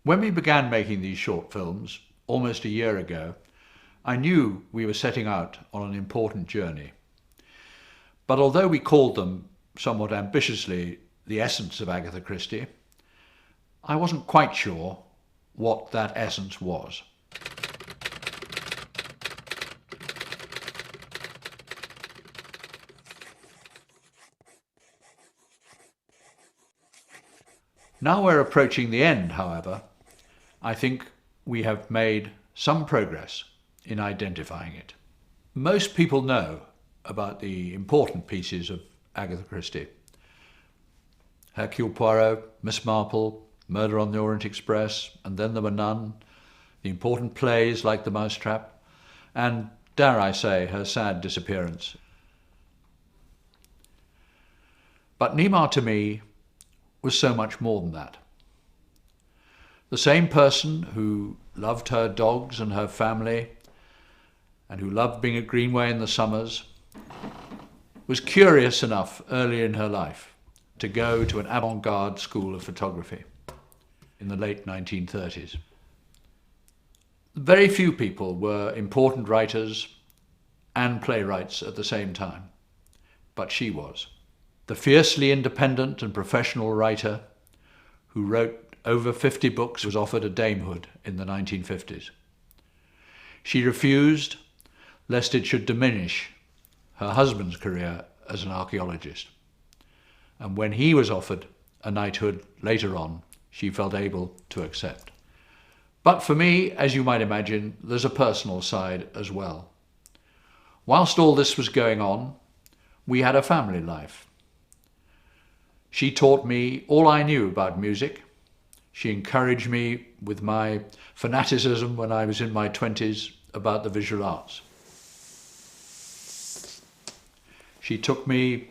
When we began making these short films, almost a year ago, I knew we were setting out on an important journey. But although we called them, somewhat ambitiously, The Essence of Agatha Christie, I wasn't quite sure what that essence was. Now we're approaching the end, however, I think we have made some progress in identifying it. Most people know about the important pieces of Agatha Christie. Hercule Poirot, Miss Marple, Murder on the Orient Express, And Then There Were None, the important plays like The Mousetrap, and, dare I say, her sad disappearance. But Nima, to me, was so much more than that. The same person who loved her dogs and her family, and who loved being at Greenway in the summers, was curious enough early in her life to go to an avant-garde school of photography in the late 1930s. Very few people were important writers and playwrights at the same time, but she was. The fiercely independent and professional writer who wrote over 50 books was offered a damehood in the 1950s. She refused, lest it should diminish her husband's career as an archaeologist. And when he was offered a knighthood later on, she felt able to accept. But for me, as you might imagine, there's a personal side as well. Whilst all this was going on, we had a family life. She taught me all I knew about music. She encouraged me with my fanaticism when I was in my 20s about the visual arts. She took me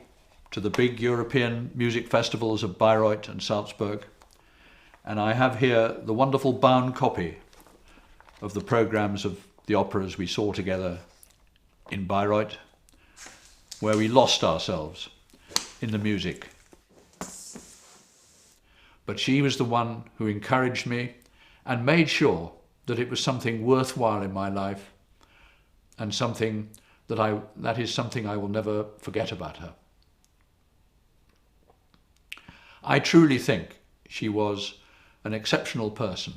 to the big European music festivals of Bayreuth and Salzburg, and I have here the wonderful bound copy of the programs of the operas we saw together in Bayreuth, where we lost ourselves in the music. But she was the one who encouraged me and made sure that it was something worthwhile in my life and something that is something I will never forget about her. I truly think she was an exceptional person.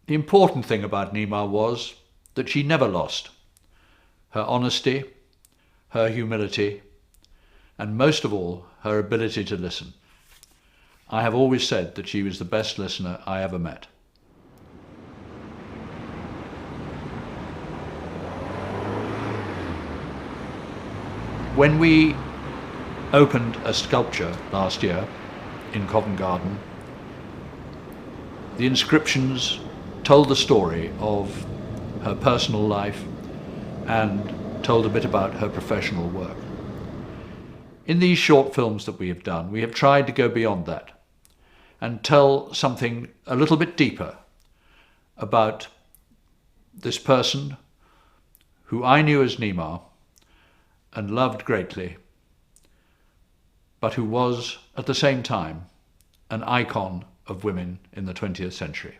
The important thing about Nima was that she never lost her honesty, her humility, and most of all, her ability to listen. I have always said that she was the best listener I ever met. When we opened a sculpture last year in Covent Garden, the inscriptions told the story of her personal life and told a bit about her professional work. In these short films that we have done, we have tried to go beyond that and tell something a little bit deeper about this person who I knew as Nima and loved greatly, but who was at the same time an icon of women in the 20th century.